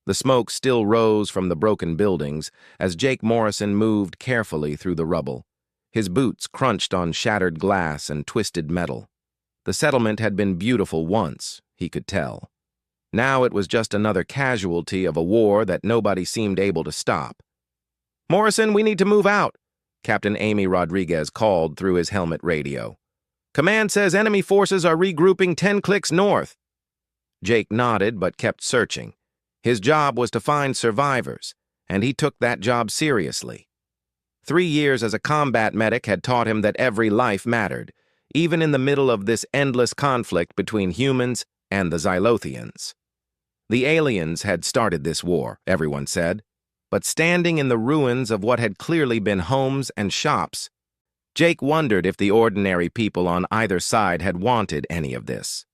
The smoke still rose from the broken buildings as Jake Morrison moved carefully through the rubble. His boots crunched on shattered glass and twisted metal. The settlement had been beautiful once, he could tell. Now it was just another casualty of a war that nobody seemed able to stop. "Morrison, we need to move out," Captain Amy Rodriguez called through his helmet radio. "Command says enemy forces are regrouping 10 clicks north." Jake nodded but kept searching. His job was to find survivors, and he took that job seriously. 3 years as a combat medic had taught him that every life mattered, even in the middle of this endless conflict between humans and the Xylothians. The aliens had started this war, everyone said, but standing in the ruins of what had clearly been homes and shops, Jake wondered if the ordinary people on either side had wanted any of this.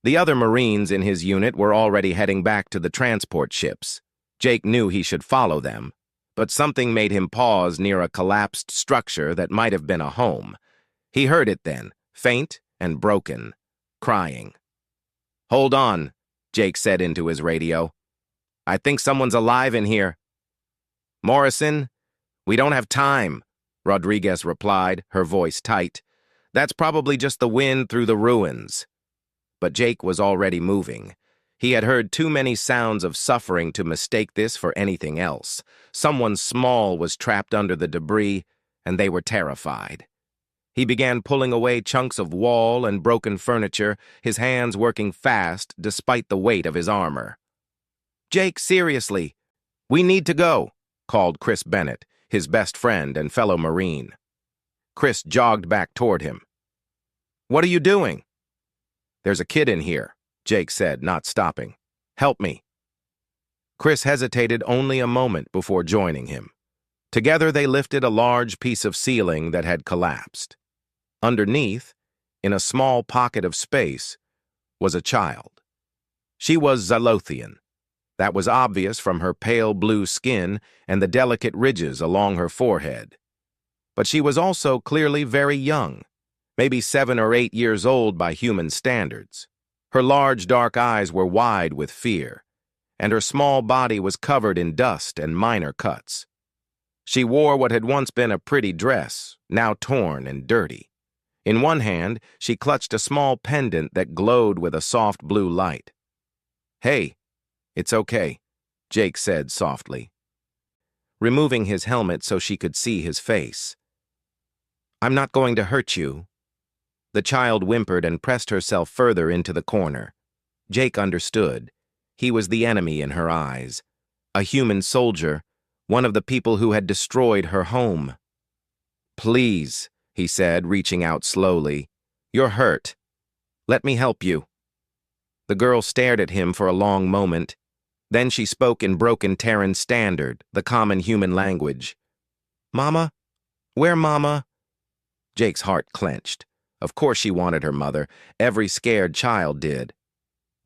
The other Marines in his unit were already heading back to the transport ships. Jake knew he should follow them, but something made him pause near a collapsed structure that might have been a home. He heard it then, faint and broken, crying. "Hold on," Jake said into his radio. "I think someone's alive in here." "Morrison, we don't have time," Rodriguez replied, her voice tight. "That's probably just the wind through the ruins." But Jake was already moving. He had heard too many sounds of suffering to mistake this for anything else. Someone small was trapped under the debris, and they were terrified. He began pulling away chunks of wall and broken furniture, his hands working fast despite the weight of his armor. "Jake, seriously, we need to go," called Chris Bennett, his best friend and fellow Marine. Chris jogged back toward him. "What are you doing?" "There's a kid in here," Jake said, not stopping. "Help me." Chris hesitated only a moment before joining him. Together they lifted a large piece of ceiling that had collapsed. Underneath, in a small pocket of space, was a child. She was Xylothian. That was obvious from her pale blue skin and the delicate ridges along her forehead. But she was also clearly very young, maybe 7 or 8 years old by human standards. Her large dark eyes were wide with fear, and her small body was covered in dust and minor cuts. She wore what had once been a pretty dress, now torn and dirty. In one hand, she clutched a small pendant that glowed with a soft blue light. "Hey, it's okay," Jake said softly, removing his helmet so she could see his face. "I'm not going to hurt you." The child whimpered and pressed herself further into the corner. Jake understood. He was the enemy in her eyes. A human soldier, one of the people who had destroyed her home. "Please," he said, reaching out slowly. "You're hurt. Let me help you." The girl stared at him for a long moment. Then she spoke in broken Terran Standard, the common human language. "Mama? Where Mama?" Jake's heart clenched. Of course she wanted her mother. Every scared child did.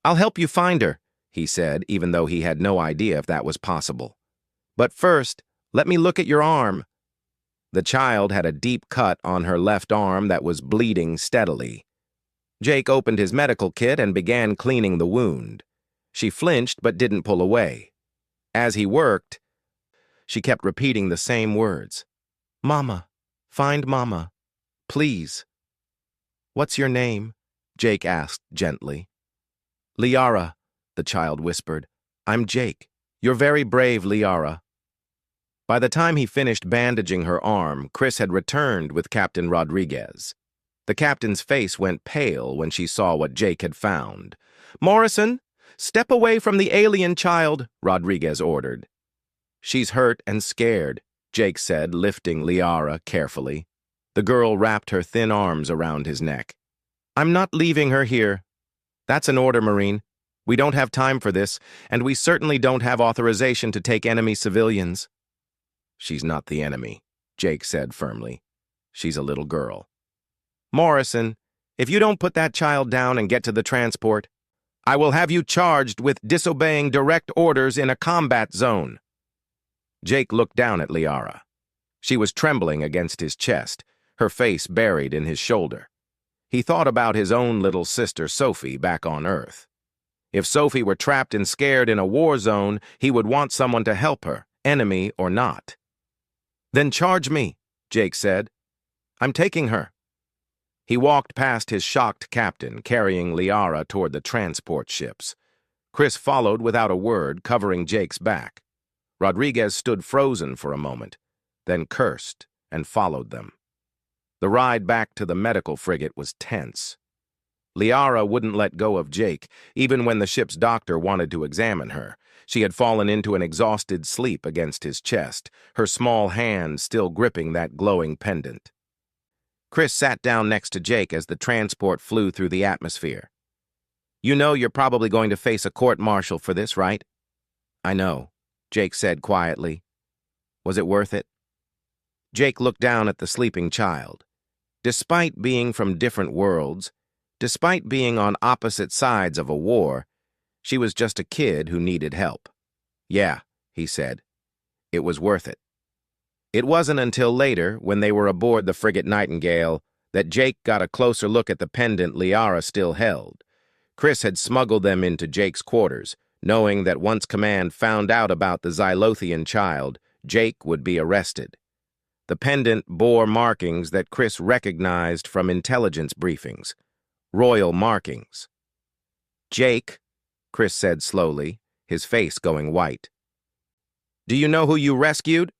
"I'll help you find her," he said, even though he had no idea if that was possible. "But first, let me look at your arm." The child had a deep cut on her left arm that was bleeding steadily. Jake opened his medical kit and began cleaning the wound. She flinched but didn't pull away. As he worked, she kept repeating the same words. "Mama, find Mama, please." "What's your name?" Jake asked gently. "Liara," the child whispered. "I'm Jake. You're very brave, Liara." By the time he finished bandaging her arm, Chris had returned with Captain Rodriguez. The captain's face went pale when she saw what Jake had found. "Morrison, step away from the alien child," Rodriguez ordered. "She's hurt and scared," Jake said, lifting Liara carefully. The girl wrapped her thin arms around his neck. "I'm not leaving her here." "That's an order, Marine. We don't have time for this, and we certainly don't have authorization to take enemy civilians." "She's not the enemy," Jake said firmly. "She's a little girl." "Morrison, if you don't put that child down and get to the transport, I will have you charged with disobeying direct orders in a combat zone." Jake looked down at Liara. She was trembling against his chest, her face buried in his shoulder. He thought about his own little sister Sophie back on Earth. If Sophie were trapped and scared in a war zone, he would want someone to help her, enemy or not. "Then charge me," Jake said. "I'm taking her." He walked past his shocked captain, carrying Liara toward the transport ships. Chris followed without a word, covering Jake's back. Rodriguez stood frozen for a moment, then cursed and followed them. The ride back to the medical frigate was tense. Liara wouldn't let go of Jake, even when the ship's doctor wanted to examine her. She had fallen into an exhausted sleep against his chest, her small hand still gripping that glowing pendant. Chris sat down next to Jake as the transport flew through the atmosphere. "You know you're probably going to face a court-martial for this, right?" "I know," Jake said quietly. "Was it worth it?" Jake looked down at the sleeping child. Despite being from different worlds, despite being on opposite sides of a war, she was just a kid who needed help. "Yeah," he said. "It was worth it." It wasn't until later, when they were aboard the frigate Nightingale, that Jake got a closer look at the pendant Liara still held. Chris had smuggled them into Jake's quarters, knowing that once Command found out about the Xylothian child, Jake would be arrested. The pendant bore markings that Chris recognized from intelligence briefings. Royal markings. "Jake," Chris said slowly, his face going white. "Do you know who you rescued?"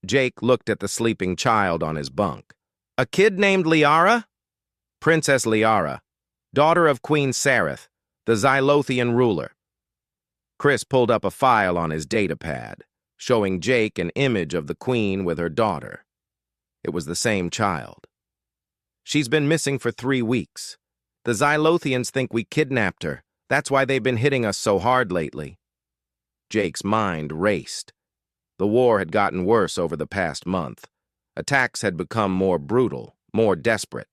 Jake looked at the sleeping child on his bunk. "A kid named Liara?" "Princess Liara, daughter of Queen Sareth, the Xylothian ruler." Chris pulled up a file on his datapad, showing Jake an image of the queen with her daughter. It was the same child. "She's been missing for 3 weeks. The Xylothians think we kidnapped her. That's why they've been hitting us so hard lately." Jake's mind raced. The war had gotten worse over the past month. Attacks had become more brutal, more desperate.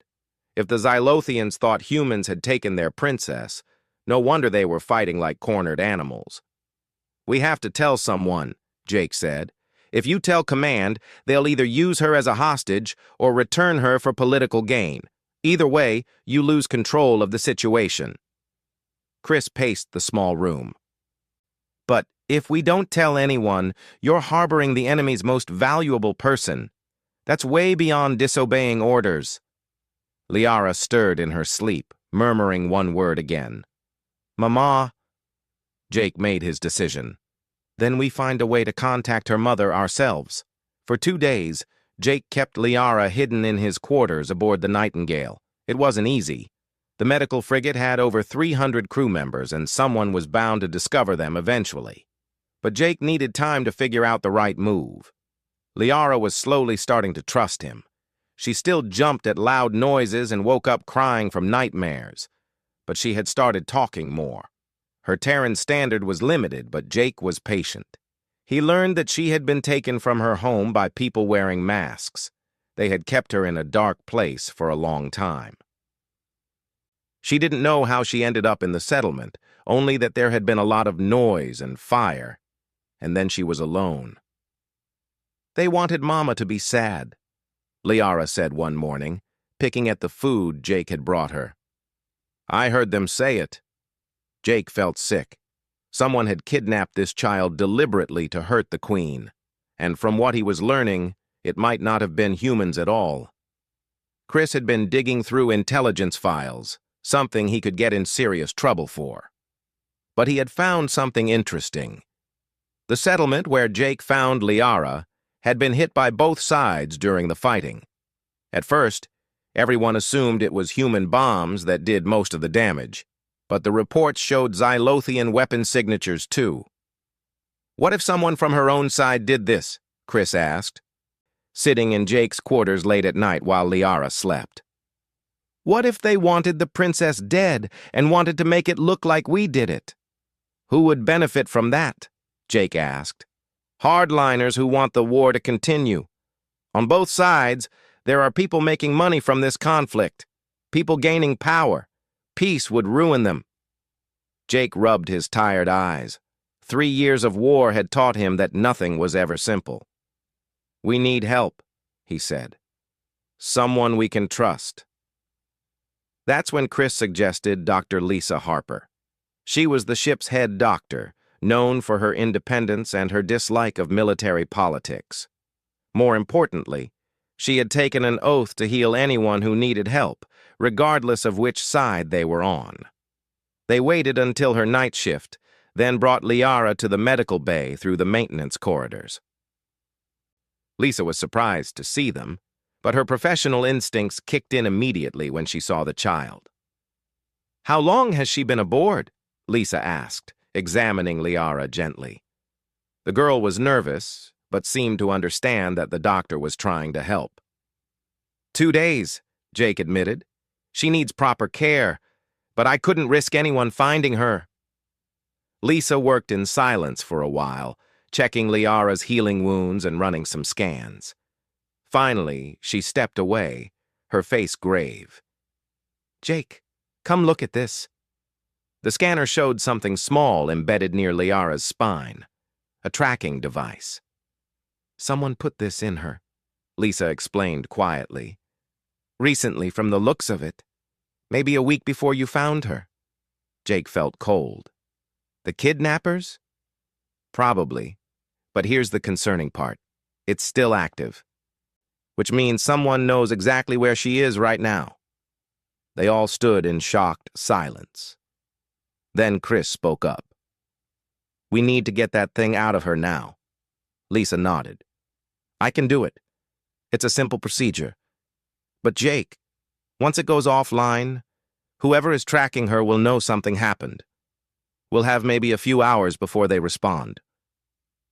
If the Xylothians thought humans had taken their princess, no wonder they were fighting like cornered animals. "We have to tell someone," Jake said. "If you tell Command, they'll either use her as a hostage or return her for political gain. Either way, you lose control of the situation." Chris paced the small room. "But if we don't tell anyone, you're harboring the enemy's most valuable person. That's way beyond disobeying orders." Liara stirred in her sleep, murmuring one word again. "Mama." Jake made his decision. "Then we find a way to contact her mother ourselves." For 2 days, Jake kept Liara hidden in his quarters aboard the Nightingale. It wasn't easy. The medical frigate had over 300 crew members, and someone was bound to discover them eventually. But Jake needed time to figure out the right move. Liara was slowly starting to trust him. She still jumped at loud noises and woke up crying from nightmares. But she had started talking more. Her Terran standard was limited, but Jake was patient. He learned that she had been taken from her home by people wearing masks. They had kept her in a dark place for a long time. She didn't know how she ended up in the settlement, only that there had been a lot of noise and fire, and then she was alone. "They wanted Mama to be sad," Liara said one morning, picking at the food Jake had brought her. "I heard them say it." Jake felt sick. Someone had kidnapped this child deliberately to hurt the queen, and from what he was learning, it might not have been humans at all. Chris had been digging through intelligence files, something he could get in serious trouble for. But he had found something interesting. The settlement where Jake found Liara had been hit by both sides during the fighting. At first, everyone assumed it was human bombs that did most of the damage, but the reports showed Xylothian weapon signatures too. "What if someone from her own side did this?" Chris asked, sitting in Jake's quarters late at night while Liara slept. "What if they wanted the princess dead and wanted to make it look like we did it?" "Who would benefit from that?" Jake asked. "Hardliners who want the war to continue. On both sides, there are people making money from this conflict, people gaining power. Peace would ruin them." Jake rubbed his tired eyes. 3 years of war had taught him that nothing was ever simple. "We need help," he said. "Someone we can trust." That's when Chris suggested Dr. Lisa Harper. She was the ship's head doctor, known for her independence and her dislike of military politics. More importantly, she had taken an oath to heal anyone who needed help, regardless of which side they were on. They waited until her night shift, then brought Liara to the medical bay through the maintenance corridors. Lisa was surprised to see them, but her professional instincts kicked in immediately when she saw the child. "How long has she been aboard?" Lisa asked, examining Liara gently. The girl was nervous, but seemed to understand that the doctor was trying to help. 2 days, Jake admitted. "She needs proper care, but I couldn't risk anyone finding her." Lisa worked in silence for a while, checking Liara's healing wounds and running some scans. Finally, she stepped away, her face grave. "Jake, come look at this." The scanner showed something small embedded near Liara's spine, a tracking device. "Someone put this in her," Lisa explained quietly. "Recently, from the looks of it. Maybe a week before you found her." Jake felt cold. "The kidnappers?" "Probably. But here's the concerning part. It's still active. Which means someone knows exactly where she is right now." They all stood in shocked silence. Then Chris spoke up. "We need to get that thing out of her now." Lisa nodded. "I can do it. It's a simple procedure. But Jake, once it goes offline, whoever is tracking her will know something happened. We'll have maybe a few hours before they respond."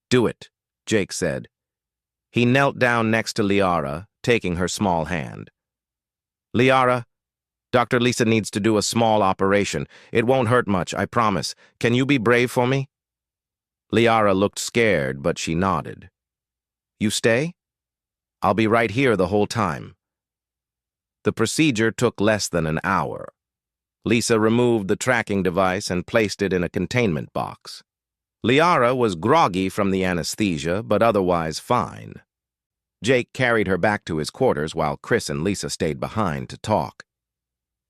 "Do it," Jake said. He knelt down next to Liara, taking her small hand. "Liara, Dr. Lisa needs to do a small operation. It won't hurt much, I promise. Can you be brave for me?" Liara looked scared, but she nodded. "You stay? I'll be right here the whole time." The procedure took less than an hour. Lisa removed the tracking device and placed it in a containment box. Liara was groggy from the anesthesia, but otherwise fine. Jake carried her back to his quarters while Chris and Lisa stayed behind to talk.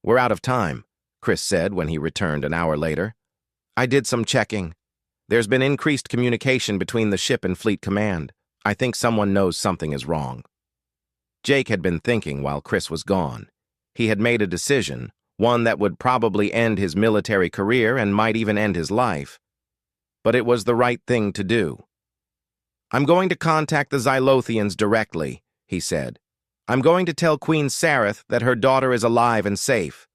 "We're out of time," Chris said when he returned an hour later. "I did some checking. There's been increased communication between the ship and Fleet Command. I think someone knows something is wrong." Jake had been thinking while Chris was gone. He had made a decision, one that would probably end his military career and might even end his life. But it was the right thing to do. "I'm going to contact the Xylothians directly," he said. "I'm going to tell Queen Sareth that her daughter is alive and safe."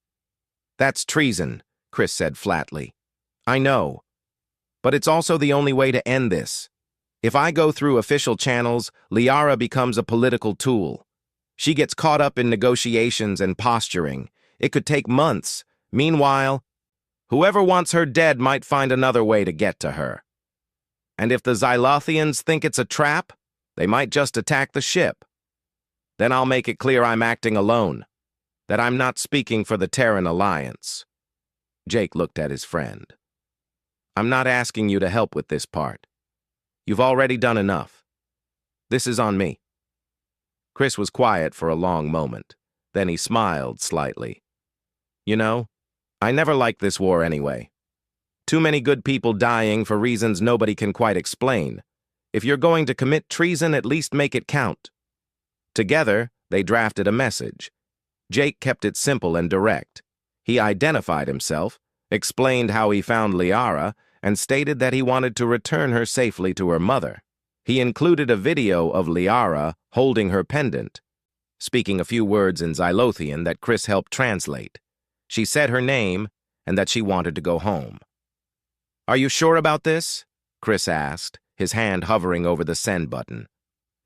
"That's treason," Chris said flatly. "I know. But it's also the only way to end this. If I go through official channels, Liara becomes a political tool. She gets caught up in negotiations and posturing. It could take months. Meanwhile, whoever wants her dead might find another way to get to her. And if the Xylothians think it's a trap, they might just attack the ship. Then I'll make it clear I'm acting alone, that I'm not speaking for the Terran Alliance." Jake looked at his friend. "I'm not asking you to help with this part. You've already done enough. This is on me." Chris was quiet for a long moment. Then he smiled slightly. "You know, I never liked this war anyway. Too many good people dying for reasons nobody can quite explain. If you're going to commit treason, at least make it count." Together, they drafted a message. Jake kept it simple and direct. He identified himself, explained how he found Liara, and stated that he wanted to return her safely to her mother. He included a video of Liara holding her pendant, speaking a few words in Xylothian that Chris helped translate. She said her name and that she wanted to go home. "Are you sure about this?" Chris asked, his hand hovering over the send button.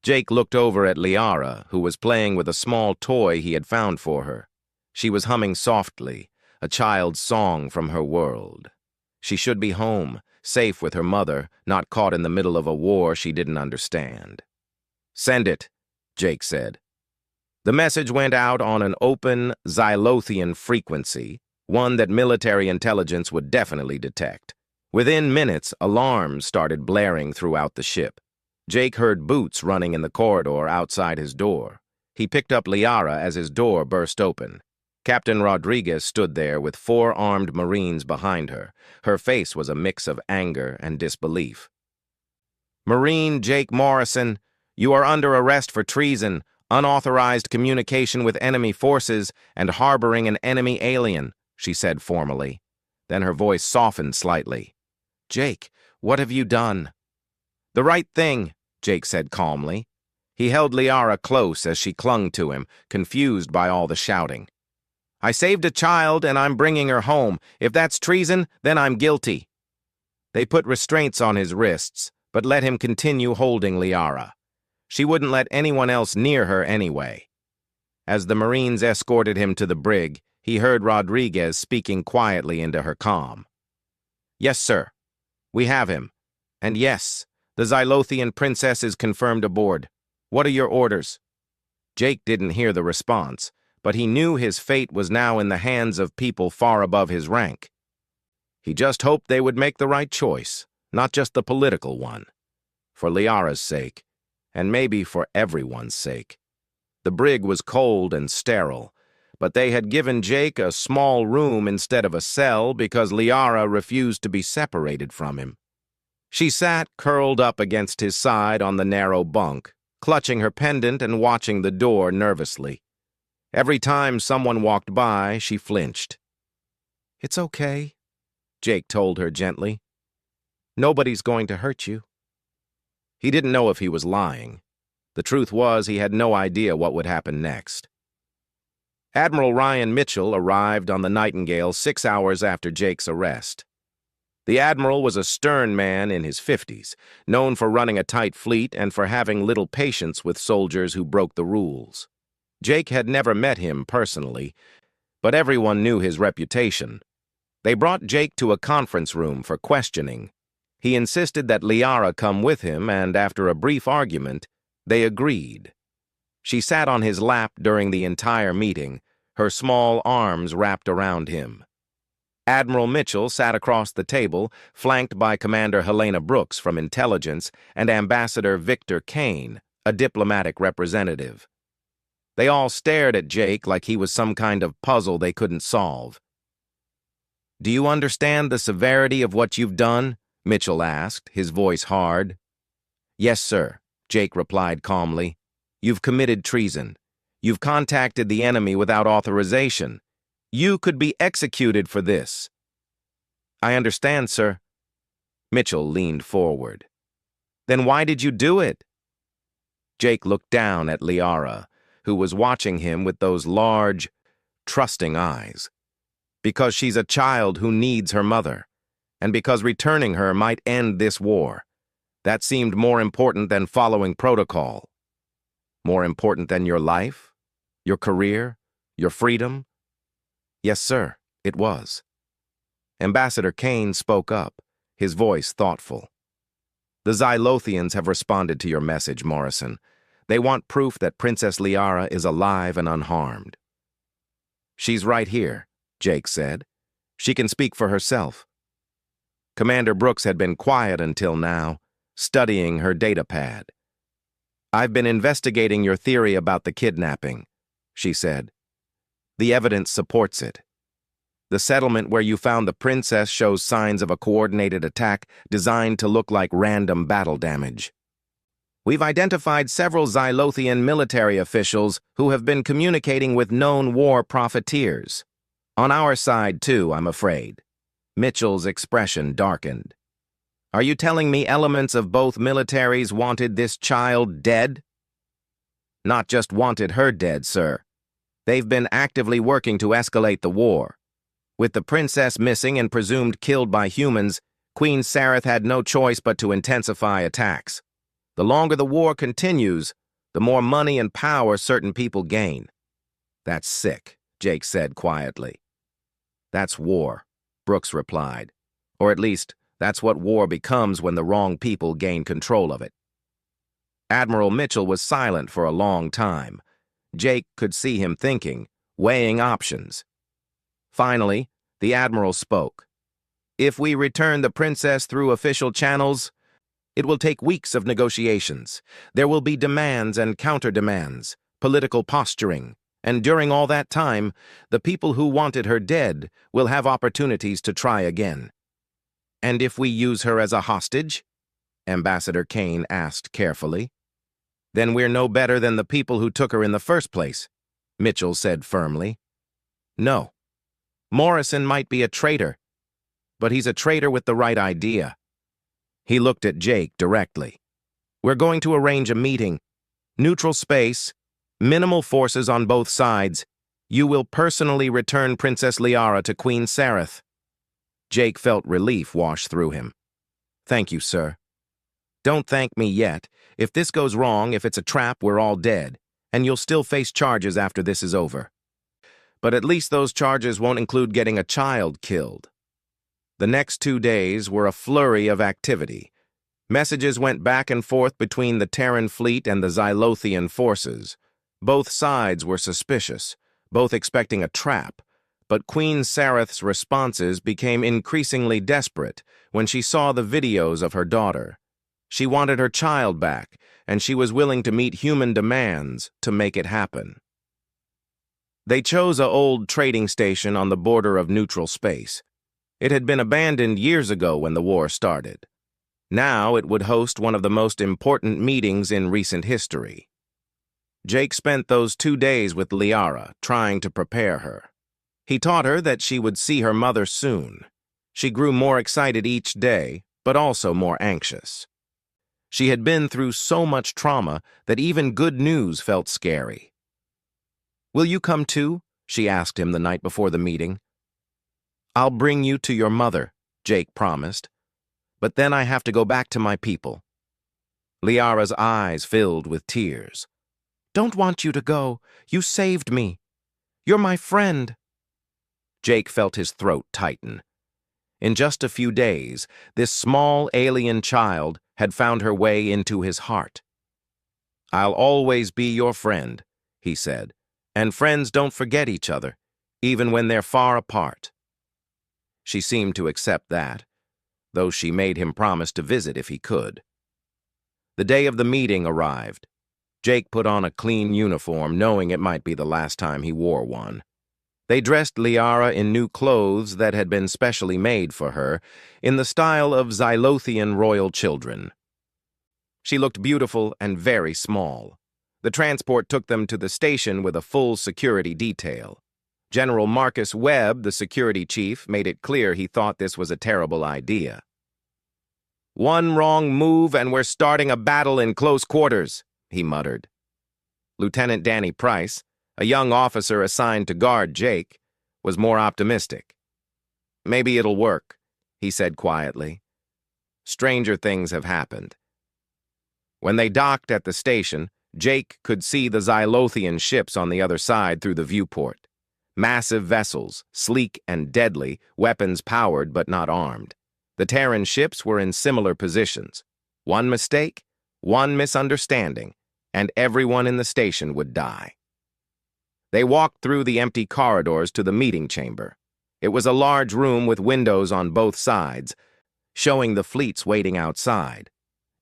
Jake looked over at Liara, who was playing with a small toy he had found for her. She was humming softly, a child's song from her world. She should be home, safe with her mother, not caught in the middle of a war she didn't understand. "Send it," Jake said. The message went out on an open Xylothian frequency, one that military intelligence would definitely detect. Within minutes, alarms started blaring throughout the ship. Jake heard boots running in the corridor outside his door. He picked up Liara as his door burst open. Captain Rodriguez stood there with 4 armed Marines behind her. Her face was a mix of anger and disbelief. "Marine Jake Morrison, you are under arrest for treason, unauthorized communication with enemy forces, and harboring an enemy alien," she said formally. Then her voice softened slightly. "Jake, what have you done?" "The right thing," Jake said calmly. He held Liara close as she clung to him, confused by all the shouting. "I saved a child and I'm bringing her home. If that's treason, then I'm guilty." They put restraints on his wrists, but let him continue holding Liara. She wouldn't let anyone else near her anyway. As the Marines escorted him to the brig, he heard Rodriguez speaking quietly into her comm. "Yes, sir. We have him. And yes, the Xylothian princess is confirmed aboard. What are your orders?" Jake didn't hear the response, but he knew his fate was now in the hands of people far above his rank. He just hoped they would make the right choice, not just the political one. For Liara's sake, and maybe for everyone's sake. The brig was cold and sterile, but they had given Jake a small room instead of a cell because Liara refused to be separated from him. She sat curled up against his side on the narrow bunk, clutching her pendant and watching the door nervously. Every time someone walked by, she flinched. "It's okay," Jake told her gently. "Nobody's going to hurt you." He didn't know if he was lying. The truth was he had no idea what would happen next. Admiral Ryan Mitchell arrived on the Nightingale 6 hours after Jake's arrest. The admiral was a stern man in his 50s, known for running a tight fleet and for having little patience with soldiers who broke the rules. Jake had never met him personally, but everyone knew his reputation. They brought Jake to a conference room for questioning. He insisted that Liara come with him, and after a brief argument, they agreed. She sat on his lap during the entire meeting, her small arms wrapped around him. Admiral Mitchell sat across the table, flanked by Commander Helena Brooks from Intelligence and Ambassador Victor Kane, a diplomatic representative. They all stared at Jake like he was some kind of puzzle they couldn't solve. "Do you understand the severity of what you've done?" Mitchell asked, his voice hard. "Yes, sir," Jake replied calmly. "You've committed treason. You've contacted the enemy without authorization. You could be executed for this." "I understand, sir." Mitchell leaned forward. "Then why did you do it?" Jake looked down at Liara, who was watching him with those large, trusting eyes. "Because she's a child who needs her mother, and because returning her might end this war. That seemed more important than following protocol. More important than your life, your career, your freedom?" "Yes, sir, it was." Ambassador Kane spoke up, his voice thoughtful. "The Xylothians have responded to your message, Morrison. They want proof that Princess Liara is alive and unharmed." "She's right here," Jake said. "She can speak for herself." Commander Brooks had been quiet until now, studying her datapad. "I've been investigating your theory about the kidnapping," she said. "The evidence supports it. The settlement where you found the princess shows signs of a coordinated attack designed to look like random battle damage. We've identified several Xylothian military officials who have been communicating with known war profiteers. On our side, too, I'm afraid." Mitchell's expression darkened. "Are you telling me elements of both militaries wanted this child dead?" "Not just wanted her dead, sir. They've been actively working to escalate the war. With the princess missing and presumed killed by humans, Queen Sareth had no choice but to intensify attacks. The longer the war continues, the more money and power certain people gain." "That's sick," Jake said quietly. "That's war," Brooks replied. "Or at least, that's what war becomes when the wrong people gain control of it." Admiral Mitchell was silent for a long time. Jake could see him thinking, weighing options. Finally, the Admiral spoke. "If we return the princess through official channels, it will take weeks of negotiations. There will be demands and counter-demands, political posturing, And during all that time, the people who wanted her dead will have opportunities to try again. And if we use her as a hostage? Ambassador Kane asked carefully. Then we're no better than the people who took her in the first place, Mitchell said firmly. No. Morrison might be a traitor, but he's a traitor with the right idea. He looked at Jake directly. We're going to arrange a meeting. Neutral space, minimal forces on both sides. You will personally return Princess Liara to Queen Sareth. Jake felt relief wash through him. Thank you, sir. Don't thank me yet. If this goes wrong, if it's a trap, we're all dead, and you'll still face charges after this is over. But at least those charges won't include getting a child killed. The next 2 days were a flurry of activity. Messages went back and forth between the Terran fleet and the Xylothian forces. Both sides were suspicious, both expecting a trap, but Queen Sareth's responses became increasingly desperate when she saw the videos of her daughter. She wanted her child back, and she was willing to meet human demands to make it happen. They chose an old trading station on the border of neutral space. It had been abandoned years ago when the war started. Now it would host one of the most important meetings in recent history. Jake spent those 2 days with Liara, trying to prepare her. He taught her that she would see her mother soon. She grew more excited each day, but also more anxious. She had been through so much trauma that even good news felt scary. Will you come too? She asked him the night before the meeting. I'll bring you to your mother, Jake promised. But then I have to go back to my people. Liara's eyes filled with tears. Don't want you to go. You saved me. You're my friend. Jake felt his throat tighten. In just a few days, this small alien child had found her way into his heart. I'll always be your friend, he said, and friends don't forget each other, even when they're far apart. She seemed to accept that, though she made him promise to visit if he could. The day of the meeting arrived. Jake put on a clean uniform, knowing it might be the last time he wore one. They dressed Liara in new clothes that had been specially made for her, in the style of Xylothian royal children. She looked beautiful and very small. The transport took them to the station with a full security detail. General Marcus Webb, the security chief, made it clear he thought this was a terrible idea. One wrong move and we're starting a battle in close quarters, he muttered. Lieutenant Danny Price, a young officer assigned to guard Jake, was more optimistic. Maybe it'll work, he said quietly. Stranger things have happened. When they docked at the station, Jake could see the Xylothian ships on the other side through the viewport. Massive vessels, sleek and deadly, weapons powered but not armed. The Terran ships were in similar positions. One mistake, one misunderstanding, and everyone in the station would die. They walked through the empty corridors to the meeting chamber. It was a large room with windows on both sides, showing the fleets waiting outside.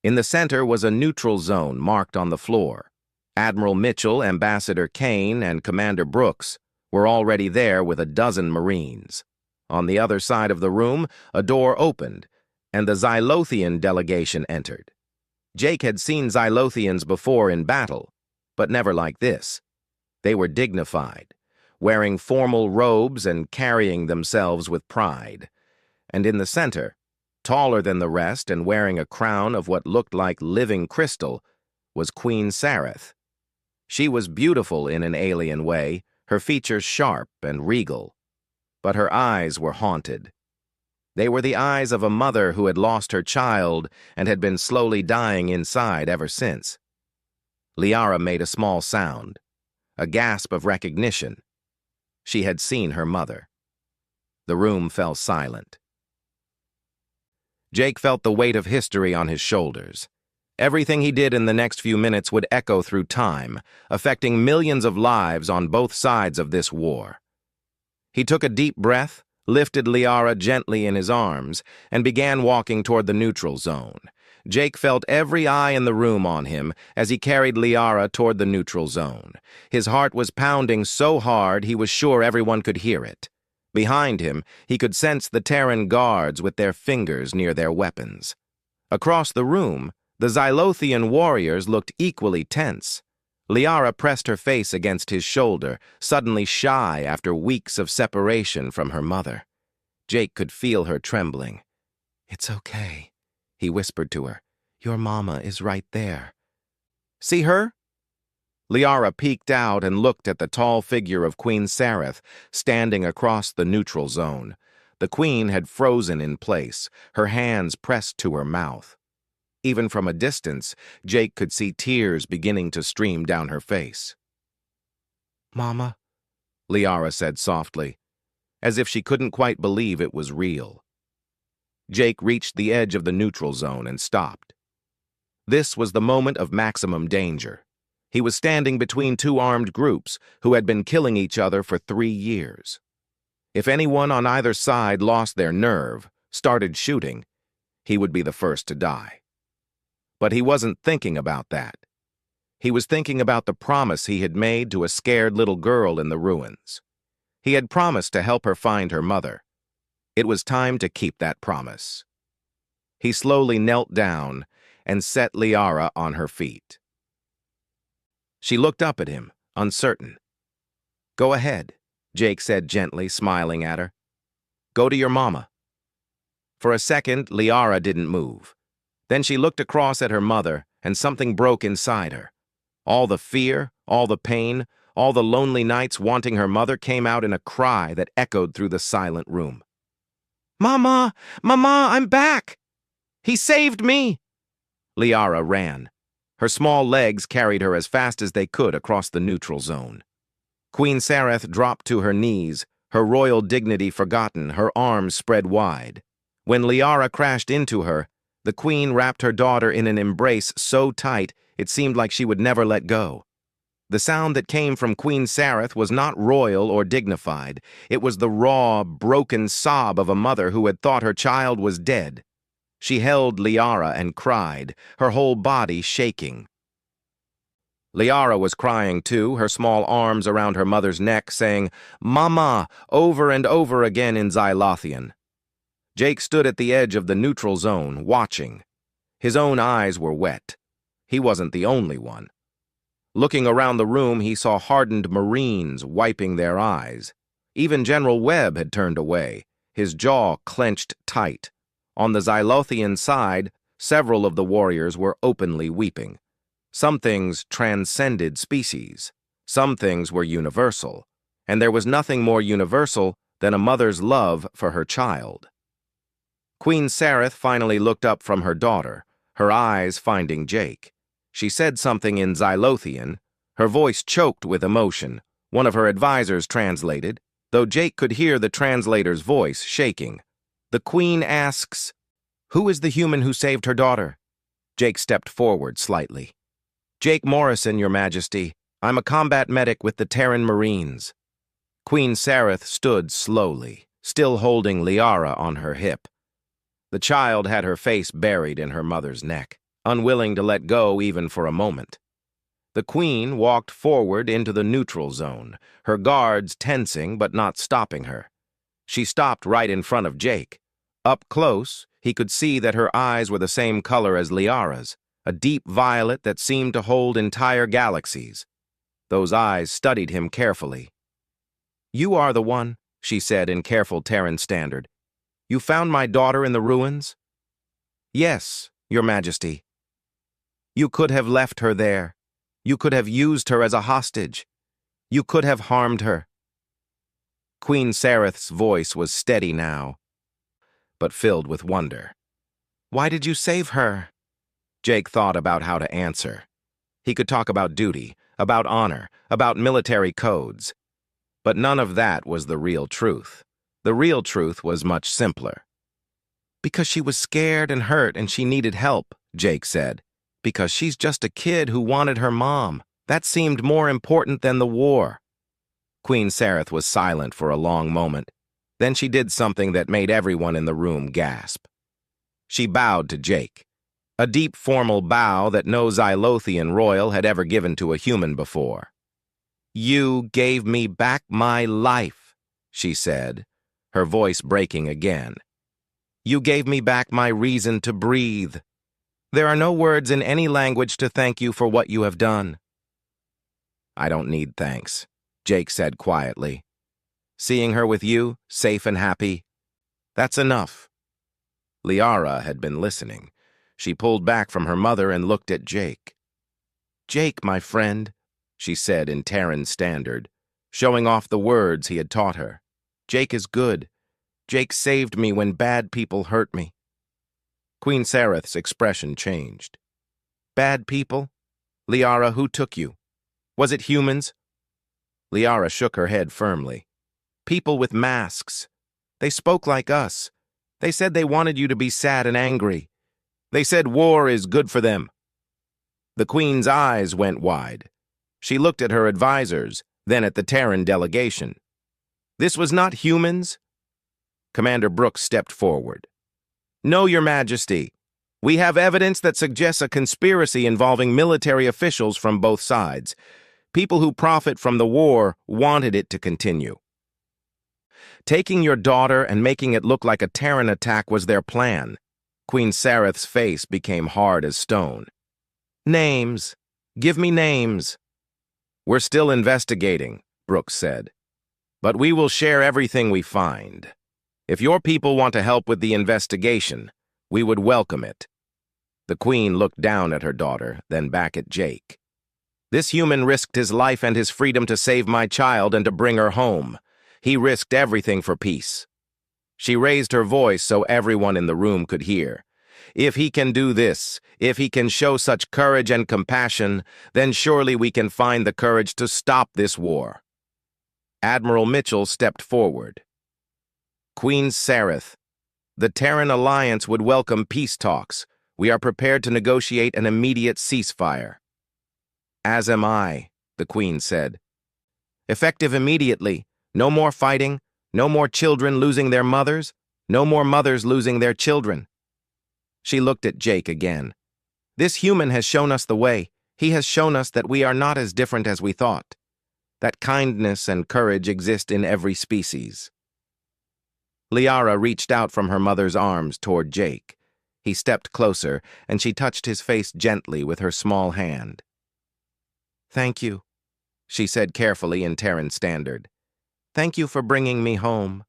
In the center was a neutral zone marked on the floor. Admiral Mitchell, Ambassador Kane, and Commander Brooks were already there with a dozen Marines. On the other side of the room, a door opened, and the Xylothian delegation entered. Jake had seen Xylothians before in battle, but never like this. They were dignified, wearing formal robes and carrying themselves with pride. And in the center, taller than the rest and wearing a crown of what looked like living crystal, was Queen Sareth. She was beautiful in an alien way, her features sharp and regal. But her eyes were haunted. They were the eyes of a mother who had lost her child and had been slowly dying inside ever since. Liara made a small sound, a gasp of recognition. She had seen her mother. The room fell silent. Jake felt the weight of history on his shoulders. Everything he did in the next few minutes would echo through time, affecting millions of lives on both sides of this war. He took a deep breath, lifted Liara gently in his arms, and began walking toward the neutral zone. Jake felt every eye in the room on him as he carried Liara toward the neutral zone. His heart was pounding so hard he was sure everyone could hear it. Behind him, he could sense the Terran guards with their fingers near their weapons. Across the room, the Xylothian warriors looked equally tense. Liara pressed her face against his shoulder, suddenly shy after weeks of separation from her mother. Jake could feel her trembling. "It's okay," he whispered to her. "Your mama is right there." "See her?" Liara peeked out and looked at the tall figure of Queen Sareth standing across the neutral zone. The queen had frozen in place, her hands pressed to her mouth. Even from a distance, Jake could see tears beginning to stream down her face. "Mama," Liara said softly, as if she couldn't quite believe it was real. Jake reached the edge of the neutral zone and stopped. This was the moment of maximum danger. He was standing between two armed groups who had been killing each other for 3 years. If anyone on either side lost their nerve, started shooting, he would be the first to die. But he wasn't thinking about that. He was thinking about the promise he had made to a scared little girl in the ruins. He had promised to help her find her mother. It was time to keep that promise. He slowly knelt down and set Liara on her feet. She looked up at him, uncertain. "Go ahead," Jake said gently, smiling at her. "Go to your mama." For a second, Liara didn't move. Then she looked across at her mother, and something broke inside her. All the fear, all the pain, all the lonely nights wanting her mother came out in a cry that echoed through the silent room. "Mama! Mama, I'm back! He saved me!" Liara ran. Her small legs carried her as fast as they could across the neutral zone. Queen Sareth dropped to her knees, her royal dignity forgotten, her arms spread wide. When Liara crashed into her, the queen wrapped her daughter in an embrace so tight it seemed like she would never let go. The sound that came from Queen Sareth was not royal or dignified. It was the raw, broken sob of a mother who had thought her child was dead. She held Liara and cried, her whole body shaking. Liara was crying too, her small arms around her mother's neck, saying, "Mama," over and over again in Xylothian. Jake stood at the edge of the neutral zone, watching. His own eyes were wet. He wasn't the only one. Looking around the room, he saw hardened Marines wiping their eyes. Even General Webb had turned away, his jaw clenched tight. On the Xylothian side, several of the warriors were openly weeping. Some things transcended species. Some things were universal. And there was nothing more universal than a mother's love for her child. Queen Sareth finally looked up from her daughter, her eyes finding Jake. She said something in Xylothian. Her voice choked with emotion. One of her advisors translated, though Jake could hear the translator's voice shaking. The queen asks, "Who is the human who saved her daughter?" Jake stepped forward slightly. "Jake Morrison, Your Majesty. I'm a combat medic with the Terran Marines." Queen Sareth stood slowly, still holding Liara on her hip. The child had her face buried in her mother's neck, unwilling to let go even for a moment. The queen walked forward into the neutral zone, her guards tensing but not stopping her. She stopped right in front of Jake. Up close, he could see that her eyes were the same color as Liara's, a deep violet that seemed to hold entire galaxies. Those eyes studied him carefully. "You are the one," she said in careful Terran standard. "You found my daughter in the ruins?" "Yes, Your Majesty." "You could have left her there. You could have used her as a hostage. You could have harmed her." Queen Sareth's voice was steady now, but filled with wonder. "Why did you save her?" Jake thought about how to answer. He could talk about duty, about honor, about military codes. But none of that was the real truth. The real truth was much simpler. "Because she was scared and hurt and she needed help," Jake said. "Because she's just a kid who wanted her mom. That seemed more important than the war." Queen Sareth was silent for a long moment. Then she did something that made everyone in the room gasp. She bowed to Jake. a deep formal bow that no Xylothian royal had ever given to a human before. "You gave me back my life," she said, her voice breaking again. "You gave me back my reason to breathe. There are no words in any language to thank you for what you have done." "I don't need thanks," Jake said quietly. "Seeing her with you, safe and happy, that's enough." Liara had been listening. She pulled back from her mother and looked at Jake. "Jake, my friend," she said in Terran standard, showing off the words he had taught her. "Jake is good. Jake saved me when bad people hurt me." Queen Sareth's expression changed. "Bad people? Liara, who took you? Was it humans?" Liara shook her head firmly. "People with masks. They spoke like us. They said they wanted you to be sad and angry. They said war is good for them." The Queen's eyes went wide. She looked at her advisors, then at the Terran delegation. "This was not humans?" Commander Brooks stepped forward. "No, Your Majesty. We have evidence that suggests a conspiracy involving military officials from both sides. People who profit from the war wanted it to continue. Taking your daughter and making it look like a Terran attack was their plan." Queen Sareth's face became hard as stone. "Names. Give me names." "We're still investigating," Brooks said. "But we will share everything we find. If your people want to help with the investigation, we would welcome it." The Queen looked down at her daughter, then back at Jake. "This human risked his life and his freedom to save my child and to bring her home. He risked everything for peace." She raised her voice so everyone in the room could hear. "If he can do this, if he can show such courage and compassion, then surely we can find the courage to stop this war." Admiral Mitchell stepped forward. "Queen Sareth, the Terran Alliance would welcome peace talks. We are prepared to negotiate an immediate ceasefire." "As am I," the Queen said. "Effective immediately. No more fighting. No more children losing their mothers. No more mothers losing their children." She looked at Jake again. "This human has shown us the way. He has shown us that we are not as different as we thought. That kindness and courage exist in every species." Liara reached out from her mother's arms toward Jake. He stepped closer, and she touched his face gently with her small hand. "Thank you," she said carefully in Terran standard. "Thank you for bringing me home."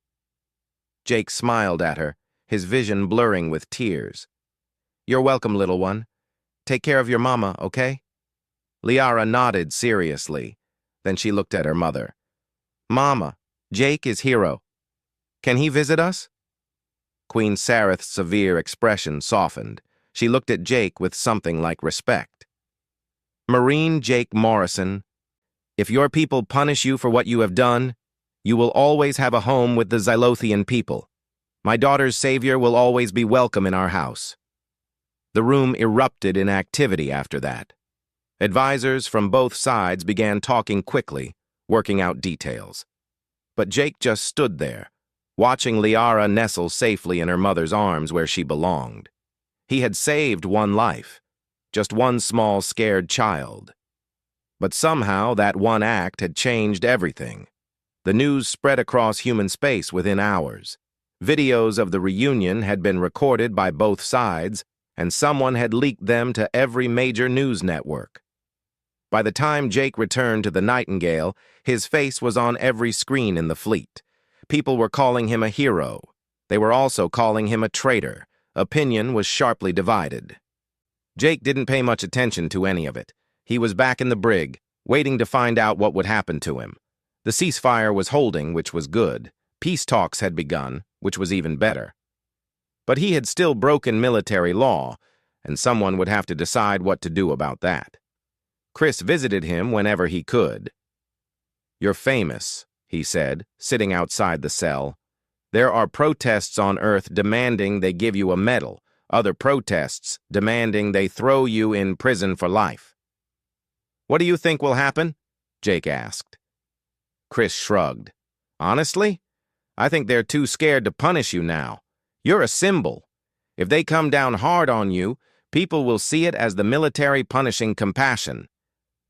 Jake smiled at her, his vision blurring with tears. "You're welcome, little one. Take care of your mama, okay?" Liara nodded seriously. Then she looked at her mother. "Mama, Jake is hero. Can he visit us?" Queen Sareth's severe expression softened. She looked at Jake with something like respect. "Marine Jake Morrison, if your people punish you for what you have done, you will always have a home with the Xylothian people. My daughter's savior will always be welcome in our house." The room erupted in activity after that. Advisors from both sides began talking quickly, working out details. But Jake just stood there, watching Liara nestle safely in her mother's arms where she belonged. He had saved one life, just one small scared child. But somehow that one act had changed everything. The news spread across human space within hours. Videos of the reunion had been recorded by both sides, and someone had leaked them to every major news network. By the time Jake returned to the Nightingale, his face was on every screen in the fleet. People were calling him a hero. They were also calling him a traitor. Opinion was sharply divided. Jake didn't pay much attention to any of it. He was back in the brig, waiting to find out what would happen to him. The ceasefire was holding, which was good. Peace talks had begun, which was even better. But he had still broken military law, and someone would have to decide what to do about that. Chris visited him whenever he could. "You're famous," he said, sitting outside the cell. "There are protests on Earth demanding they give you a medal, other protests demanding they throw you in prison for life." "What do you think will happen?" Jake asked. Chris shrugged. "Honestly, I think they're too scared to punish you now. You're a symbol. If they come down hard on you, People will see it as the military punishing compassion.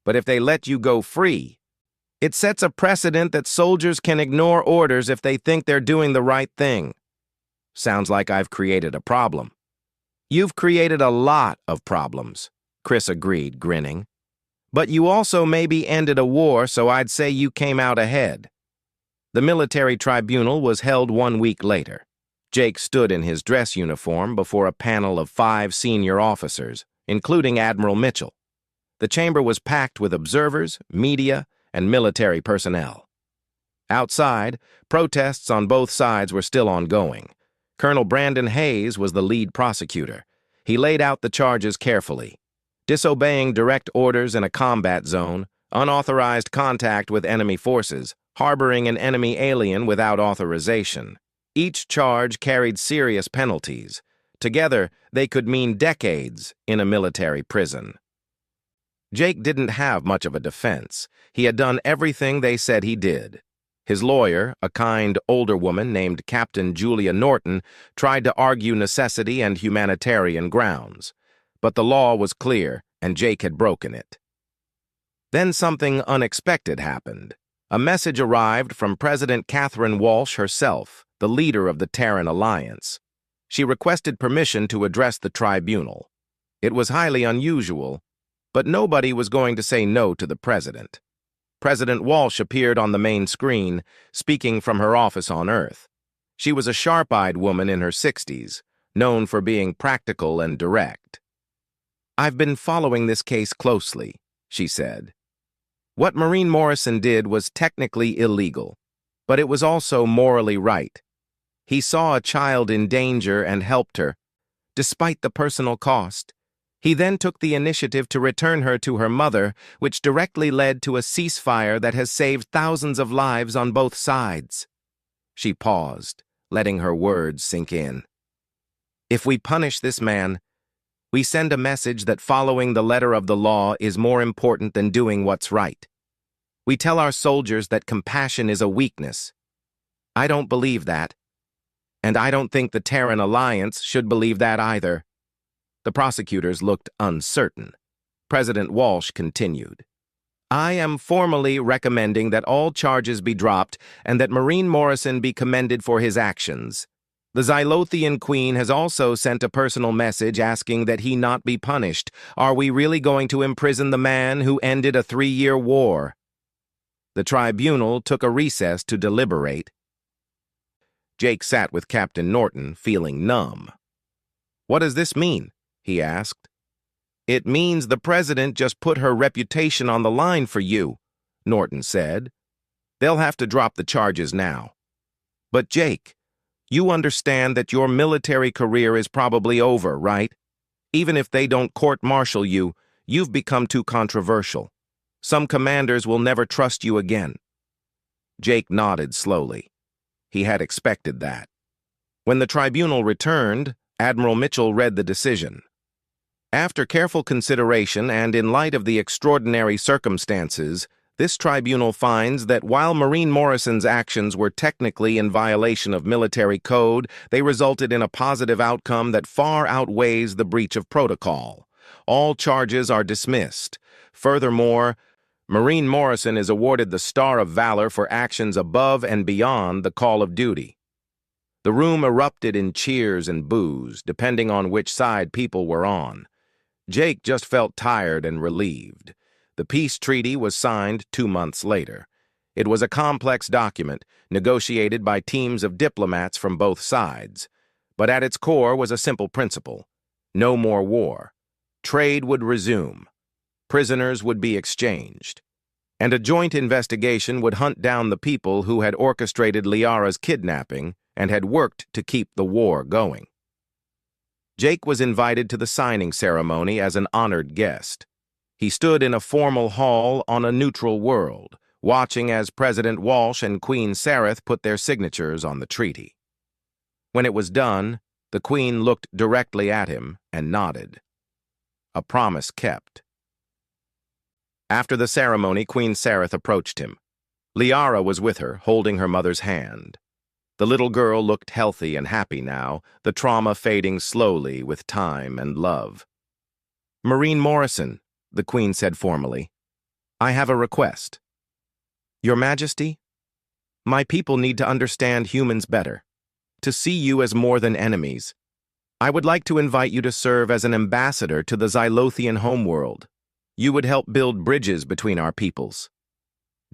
But if they let you go free, it sets a precedent that soldiers can ignore orders if they think they're doing the right thing. Sounds like I've created a problem. You've created a lot of problems, Chris agreed, grinning. But you also maybe ended a war, so I'd say you came out ahead. The military tribunal was held 1 week later. Jake stood in his dress uniform before a panel of 5 senior officers, including Admiral Mitchell. The chamber was packed with observers, media, and military personnel. Outside, protests on both sides were still ongoing. Colonel Brandon Hayes was the lead prosecutor. He laid out the charges carefully. Disobeying direct orders in a combat zone, unauthorized contact with enemy forces, harboring an enemy alien without authorization. Each charge carried serious penalties. Together, they could mean decades in a military prison. Jake didn't have much of a defense. He had done everything they said he did. His lawyer, a kind, older woman named Captain Julia Norton, tried to argue necessity and humanitarian grounds. But the law was clear, and Jake had broken it. Then something unexpected happened. A message arrived from President Catherine Walsh herself, the leader of the Terran Alliance. She requested permission to address the tribunal. It was highly unusual, but nobody was going to say no to the president. President Walsh appeared on the main screen, speaking from her office on Earth. She was a sharp-eyed woman in her 60s, known for being practical and direct. "I've been following this case closely," she said. "What Maureen Morrison did was technically illegal, but it was also morally right. He saw a child in danger and helped her, despite the personal cost. He then took the initiative to return her to her mother, which directly led to a ceasefire that has saved thousands of lives on both sides." She paused, letting her words sink in. "If we punish this man, we send a message that following the letter of the law is more important than doing what's right. We tell our soldiers that compassion is a weakness. I don't believe that, and I don't think the Terran Alliance should believe that either." The prosecutors looked uncertain. President Walsh continued. "I am formally recommending that all charges be dropped and that Maureen Morrison be commended for his actions. The Xylothian Queen has also sent a personal message asking that he not be punished. Are we really going to imprison the man who ended a 3-year war?" The tribunal took a recess to deliberate. Jake sat with Captain Norton, feeling numb. "What does this mean?" he asked. "It means the president just put her reputation on the line for you," Norton said. "They'll have to drop the charges now. But Jake, you understand that your military career is probably over, right? Even if they don't court-martial you, you've become too controversial. Some commanders will never trust you again." Jake nodded slowly. He had expected that. When the tribunal returned, Admiral Mitchell read the decision. "After careful consideration and in light of the extraordinary circumstances, this tribunal finds that while Maureen Morrison's actions were technically in violation of military code, they resulted in a positive outcome that far outweighs the breach of protocol. All charges are dismissed. Furthermore, Maureen Morrison is awarded the Star of Valor for actions above and beyond the call of duty." The room erupted in cheers and boos, depending on which side people were on. Jake just felt tired and relieved. The peace treaty was signed 2 months later. It was a complex document, negotiated by teams of diplomats from both sides. But at its core was a simple principle: no more war. Trade would resume. Prisoners would be exchanged. And a joint investigation would hunt down the people who had orchestrated Liara's kidnapping and had worked to keep the war going. Jake was invited to the signing ceremony as an honored guest. He stood in a formal hall on a neutral world, watching as President Walsh and Queen Sareth put their signatures on the treaty. When it was done, the Queen looked directly at him and nodded. A promise kept. After the ceremony, Queen Sareth approached him. Liara was with her, holding her mother's hand. The little girl looked healthy and happy now, the trauma fading slowly with time and love. Marine Morrison, the Queen said formally, I have a request. Your Majesty, my people need to understand humans better, to see you as more than enemies. I would like to invite you to serve as an ambassador to the Xylothian homeworld. You would help build bridges between our peoples.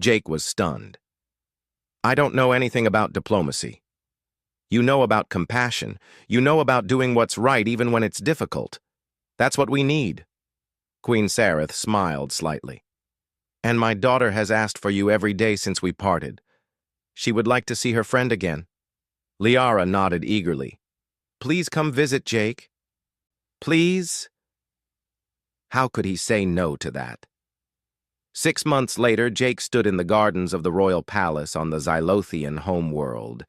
Jake was stunned. I don't know anything about diplomacy. You know about compassion. You know about doing what's right even when it's difficult. That's what we need. Queen Sareth smiled slightly. And my daughter has asked for you every day since we parted. She would like to see her friend again. Liara nodded eagerly. Please come visit, Jake. Please? How could he say no to that? 6 months later, Jake stood in the gardens of the royal palace on the Xylothian homeworld.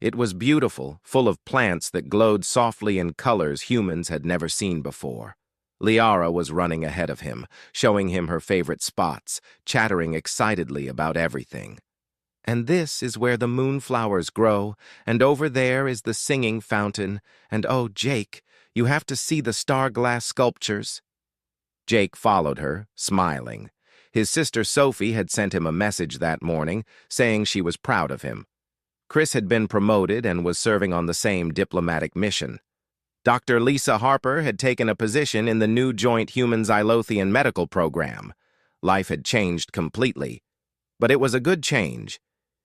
It was beautiful, full of plants that glowed softly in colors humans had never seen before. Liara was running ahead of him, showing him her favorite spots, chattering excitedly about everything. And this is where the moonflowers grow, and over there is the singing fountain, and oh, Jake, you have to see the star-glass sculptures. Jake followed her, smiling. His sister Sophie had sent him a message that morning, saying she was proud of him. Chris had been promoted and was serving on the same diplomatic mission. Dr. Lisa Harper had taken a position in the new Joint Human-Xylothian Medical Program. Life had changed completely. But it was a good change.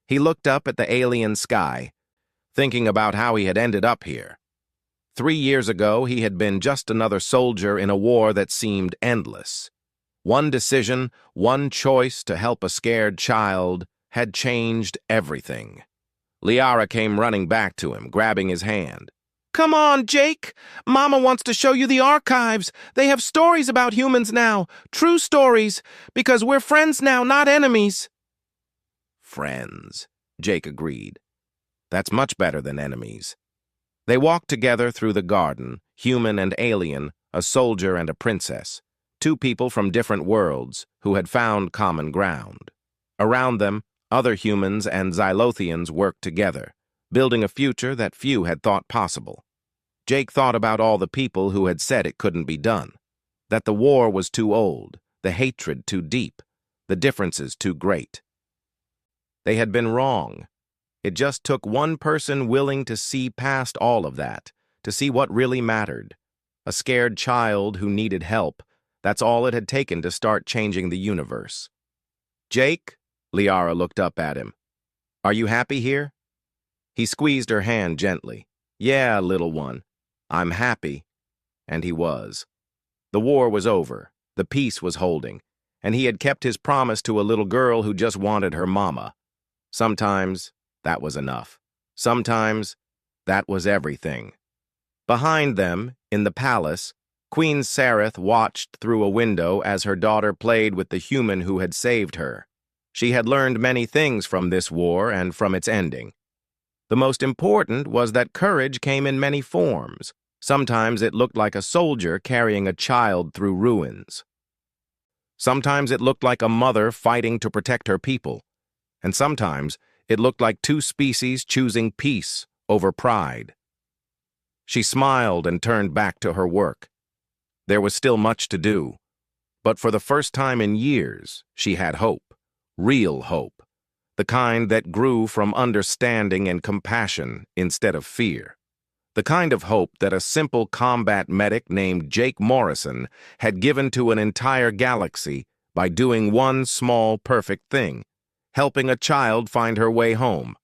He looked up at the alien sky, thinking about how he had ended up here. 3 years ago, he had been just another soldier in a war that seemed endless. One decision, one choice to help a scared child had changed everything. Liara came running back to him, grabbing his hand. Come on, Jake! Mama wants to show you the archives. They have stories about humans now, true stories, because we're friends now, not enemies. Friends, Jake agreed. That's much better than enemies. They walked together through the garden, human and alien, a soldier and a princess, 2 people from different worlds who had found common ground. Around them, other humans and Xylothians worked together, building a future that few had thought possible. Jake thought about all the people who had said it couldn't be done, that the war was too old, the hatred too deep, the differences too great. They had been wrong. It just took one person willing to see past all of that, to see what really mattered. A scared child who needed help. That's all it had taken to start changing the universe. Jake? Liara looked up at him. Are you happy here? He squeezed her hand gently. Yeah, little one. I'm happy. And he was. The war was over. The peace was holding. And he had kept his promise to a little girl who just wanted her mama. Sometimes that was enough. Sometimes that was everything. Behind them, in the palace, Queen Sareth watched through a window as her daughter played with the human who had saved her. She had learned many things from this war and from its ending. The most important was that courage came in many forms. Sometimes it looked like a soldier carrying a child through ruins. Sometimes it looked like a mother fighting to protect her people. And sometimes it looked like 2 species choosing peace over pride. She smiled and turned back to her work. There was still much to do, but for the first time in years, she had hope, real hope, the kind that grew from understanding and compassion instead of fear, the kind of hope that a simple combat medic named Jake Morrison had given to an entire galaxy by doing one small, perfect thing, helping a child find her way home.